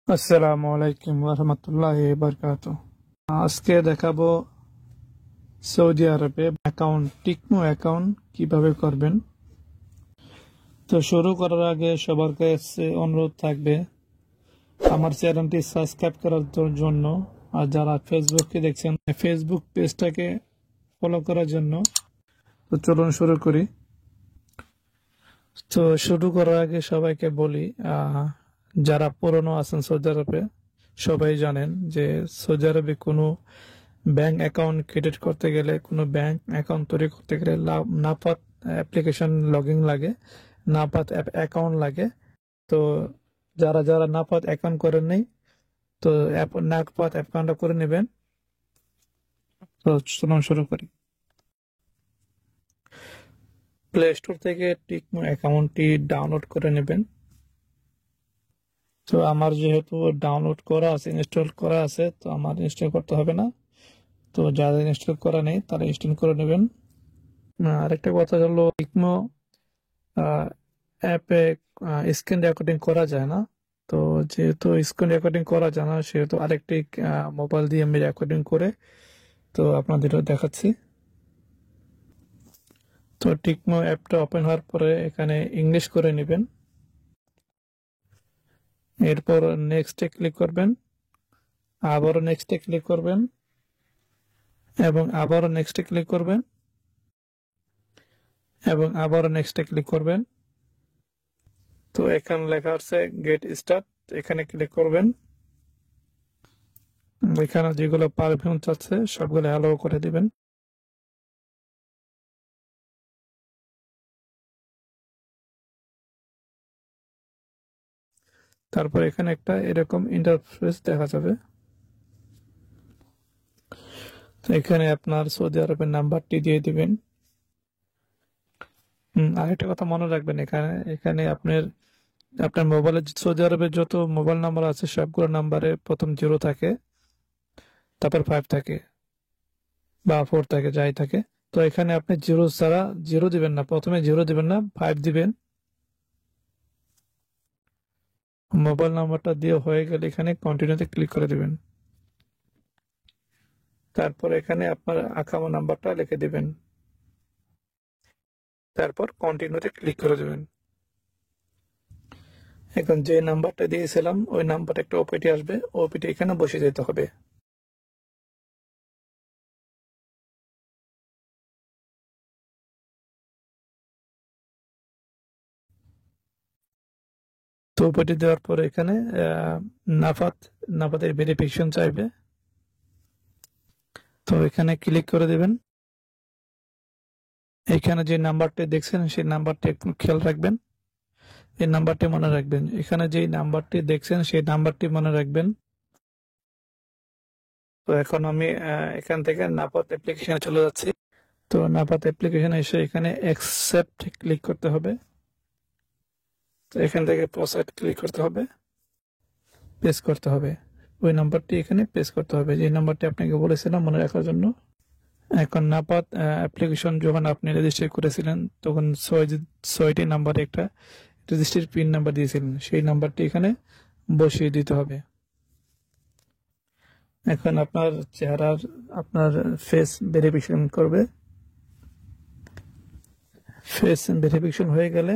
আসসালামু আলাইকুম রহমতুল্লাহি বারকাতু। আজকে দেখাবো সৌদি আরবে টিকমো অ্যাকাউন্ট কিভাবে করবেন। তো শুরু করার আগে সবার কাছে অনুরোধ থাকবে আমার চ্যানেলটি সাবস্ক্রাইব করার জন্য, আর যারা ফেসবুকে দেখছেন ফেসবুক পেজটাকে ফলো করার জন্য। তো চলুন শুরু করি। তো শুরু করার আগে সবাইকে বলি, যারা পুরনো আছেন সৌদি আরবে সবাই জানেন যে সৌদি আরবে কোনো ব্যাংক অ্যাকাউন্ট ক্রিয়েট করতে গেলে, কোনো ব্যাংক অ্যাকাউন্ট তৈরি করতে গেলে নাপাত অ্যাপ্লিকেশন লগইন লাগে, নাপাত অ্যাকাউন্ট লাগে। তো যারা যারা নাপাত অ্যাকাউন্ট করেন নেই, তো নাপাত অ্যাকাউন্টটা করে নেবেন। তো চলুন শুরু করি। প্লে স্টোর থেকে টিকমো অ্যাকাউন্টটি ডাউনলোড করে নেবেন। তো আমার যেহেতু ডাউনলোড করা আছে, ইনস্টল করা আছে, তো আমার ইনস্টল করতে হবে না। তো যাদের ইনস্টল করা নেই তারা ইনস্টল করে নেবেন। আরেকটা কথা হলো, টিকমো অ্যাপে স্ক্রিন রেকর্ডিং করা যায় না। তো যেহেতু স্ক্রিন রেকর্ডিং করা যায় না, সেহেতু আরেকটি মোবাইল দিয়ে আমি রেকর্ডিং করে তো আপনাদের দেখাচ্ছি। তো টিকমো অ্যাপটা ওপেন হওয়ার পরে এখানে ইংলিশ করে নেবেন। এরপর নেক্সটে ক্লিক করবেন, আবারও নেক্সটে ক্লিক করবেন এবং আবারও নেক্সটে ক্লিক করবেন এবং আবারও নেক্সটে ক্লিক করবেন। তো এখানে লেখা আছে গেট স্টার্ট, এখানে ক্লিক করবেন। এখানে যেগুলো পারমিশন চাচ্ছে সবগুলো অ্যালাউ করে দিবেন। তারপর এখানে একটা এরকম ইন্টারফেস দেখা যাবে। তো এখানে আপনার সৌদি আরবের নাম্বারটি দিয়ে দিবেন। আরেকটা কথা মনে রাখবেন, এখানে এখানে আপনার মোবাইলে সৌদি আরবের যত মোবাইল নাম্বার আছে সবগুলো নাম্বারে প্রথম 0 থাকে, তারপর 5 থাকে বা 4 থাকে, যাই থাকে। তো এখানে আপনি 0 ছাড়া 0 দিবেন না, প্রথমে 0 দিবেন না, 5 দিবেন। মোবাইল নাম্বারটা দিয়ে হয়ে গেলে এখানে কন্টিনিউতে ক্লিক করে দিবেন। তারপর এখানে আপনার আকামা নাম্বারটা লিখে দিবেন, তারপর কন্টিনিউতে ক্লিক করে দেবেন। এখন যে নাম্বারটা দিয়েছিলাম ওই নাম্বারটা একটা ওপিটি আসবে, ওপিটি এখানে বসে যেতে হবে। তো ওপিটি দেওয়ার পরে এখানে নাফাত নাফাতের ভেরিফিকেশন চাইবে, তো এখানে ক্লিক করে দেবেন। এখানে যে নাম্বারটি দেখছেন সেই নাম্বারটি একটু খেয়াল রাখবেন, এই নাম্বারটি মনে রাখবেন। এখানে যে নাম্বারটি দেখছেন সেই নাম্বারটি মনে রাখবেন। তো এখন আমি এখান থেকে নাফাত অ্যাপ্লিকেশনে চলে যাচ্ছি। তো নাফাত অ্যাপ্লিকেশনে এসে এখানে অ্যাকসেপ্ট ক্লিক করতে হবে। তো এখান থেকে প্রসেড ক্লিক করতে হবে, পেস্ট করতে হবে। ওই নাম্বারটি এখানে পেস্ট করতে হবে, যে নাম্বারটি আপনাকে বলেছিলাম মনে রাখার জন্য। এখন নাপাত অ্যাপ্লিকেশন যখন আপনি রেজিস্টার করেছিলেন তখন ছয়টি নাম্বারে একটা রেজিস্ট্রির পিন নাম্বার দিয়েছিলেন, সেই নাম্বারটি এখানে বসিয়ে দিতে হবে। এখন আপনার চেহারার আপনার ফেস ভেরিফিকেশন করবে। ফেস ভেরিফিকেশন হয়ে গেলে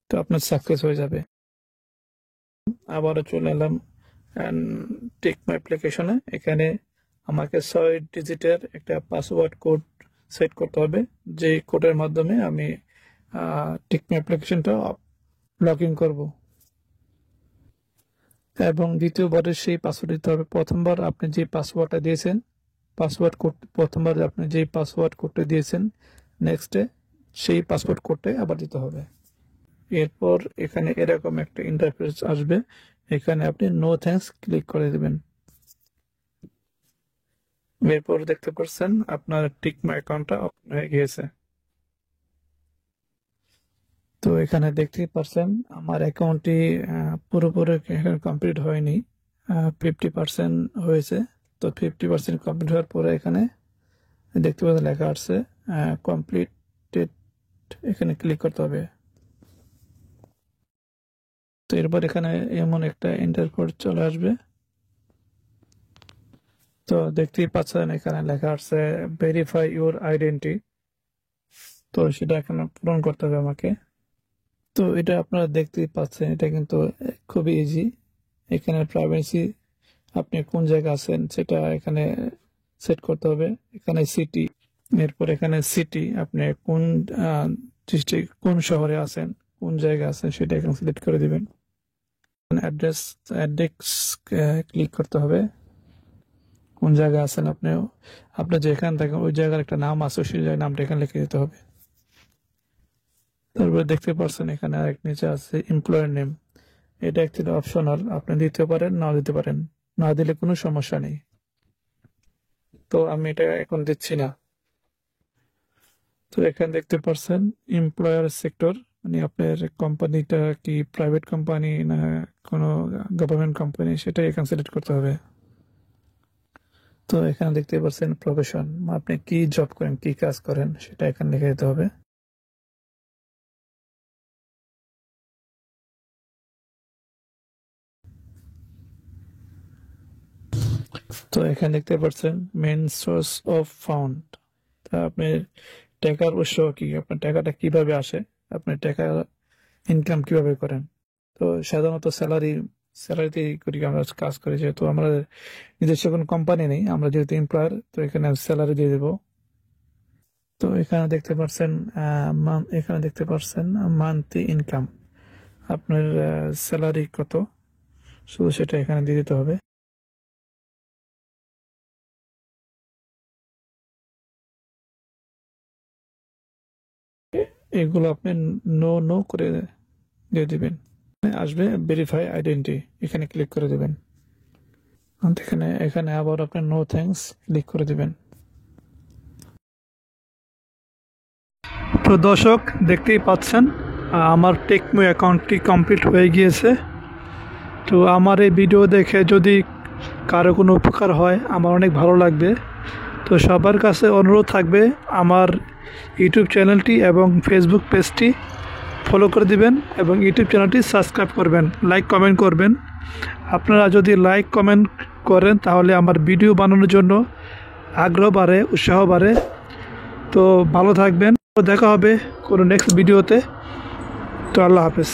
তো আপনার সাকসেস হয়ে যাবে। আবারও চলে এলাম টিকমো অ্যাপ্লিকেশনে। এখানে আমাকে 6 ডিজিটের একটা পাসওয়ার্ড কোড সেট করতে হবে, যে কোডের মাধ্যমে আমি টিকমো অ্যাপ্লিকেশনটা লগ ইন করবো। এবং দ্বিতীয়বারের সেই পাসওয়ার্ড দিতে হবে। প্রথমবার আপনি যে পাসওয়ার্ডটা দিয়েছেন, প্রথমবার আপনি যে পাসওয়ার্ড কোডটা দিয়েছেন, নেক্সটে সেই পাসওয়ার্ড কোডটা আবার দিতে হবে। এরপর এখানে এরকম একটা ইন্টারফেস আসবে, এখানে আপনি নো থ্যাঙ্কস ক্লিক করে দেবেন। এরপর দেখতে পাচ্ছেন আপনার টিকমো অ্যাকাউন্টটা ওপেন হয়ে গিয়েছে। তো এখানে দেখতেই পাচ্ছেন আমার অ্যাকাউন্টটি পুরোপুরি কমপ্লিট হয়নি, 50% হয়েছে। তো 50% কমপ্লিট হওয়ার পরে এখানে দেখতে পাচ্ছেন লেখা আসছে কমপ্লিটেড, এখানে ক্লিক করতে হবে। তো এরপর এখানে এমন একটা এন্টার কোড চলে আসবে। তো দেখতেই পাচ্ছেন এখানে লেখা আছে ভেরিফাই ইউর আইডেন্টি। তো সেটা এখানে পূরণ করতে হবে আমাকে। তো এটা আপনারা দেখতেই পাচ্ছেন, এটা কিন্তু খুবই ইজি। এখানে প্রাইভেসি, আপনি কোন জায়গায় আছেন সেটা এখানে সেট করতে হবে। এখানে সিটি, এরপর এখানে সিটি, আপনি কোন ডিস্ট্রিক্ট, কোন শহরে আছেন, কোন জায়গায় আছেন সেটা এখানে সিলেক্ট করে দিবেন। অ্যাড্রেস ক্লিক করতে হবে, কোন জায়গায় আছেন আপনি, আপনার যেখানে থাকেন ওই জায়গার একটা নাম আছে, সেই জায়গার নামটা এখানে লিখে দিতে হবে। তারপরে দেখতে পাচ্ছেন এখানে আরেক নিচে আছে এমপ্লয়ার নেম। এটা অ্যাকচুয়ালি অপশনাল, আপনি দিতে পারেন নাও দিতে পারেন, না দিলে কোনো সমস্যা নেই। তো আমি এটা এখন দিচ্ছি না। তো এখানে দেখতে পাচ্ছেন এমপ্লয়ার সেক্টর, মানে আপনার কোম্পানিটা কি প্রাইভেট কোম্পানি না কোনো গভর্নমেন্ট কোম্পানি, সেটা এখানে সিলেক্ট করতে হবে। তো এখানে দেখতে পাচ্ছেন প্রফেশন, আপনি কি জব করেন, কি কাজ করেন সেটা এখানে লিখে দিতে হবে। তো এখানে দেখতে পাচ্ছেন মেইন সোর্স অফ ফান্ড, তা আপনি টাকার উৎস কি, আপনার টাকাটা কিভাবে আসে, আপনি টাকা ইনকাম কিভাবে করেন। তো সাধারণত স্যালারিতে করি আমরা কাজ করি, যেহেতু আমরা নিজস্ব কোনো কোম্পানি নেই, আমরা যেহেতু এমপ্লয়ার, তো এখানে স্যালারি দিয়ে দেবো। তো এখানে দেখতে পাচ্ছেন মান্থলি ইনকাম, আপনার স্যালারি কত, শুধু সেটা এখানে দিয়ে দিতে হবে। এগুলো আপনি নো নো করে দিয়ে দিবেন। আসবে ভেরিফাই আইডেন্টি, এখানে ক্লিক করে দিবেন। এখানে আবার আপনি নো থ্যাঙ্কস ক্লিক করে দিবেন। তো দর্শক দেখতেই পাচ্ছেন আমার টেকমো অ্যাকাউন্টটি কমপ্লিট হয়ে গিয়েছে। তো আমার এই ভিডিও দেখে যদি কারো কোনো উপকার হয় আমার অনেক ভালো লাগবে। তো সবার কাছে অনুরোধ থাকবে আমার ইউটিউব চ্যানেলটি এবং ফেসবুক পেজটি ফলো করে দিবেন এবং ইউটিউব চ্যানেলটি সাবস্ক্রাইব করবেন, লাইক কমেন্ট করবেন। আপনারা যদি লাইক কমেন্ট করেন তাহলে আমার ভিডিও বানানোর জন্য আগ্রহ বাড়ে, উৎসাহ বাড়ে। তো ভালো থাকবেন, দেখা হবে কোনো নেক্সট ভিডিওতে। তো আল্লাহ হাফেজ।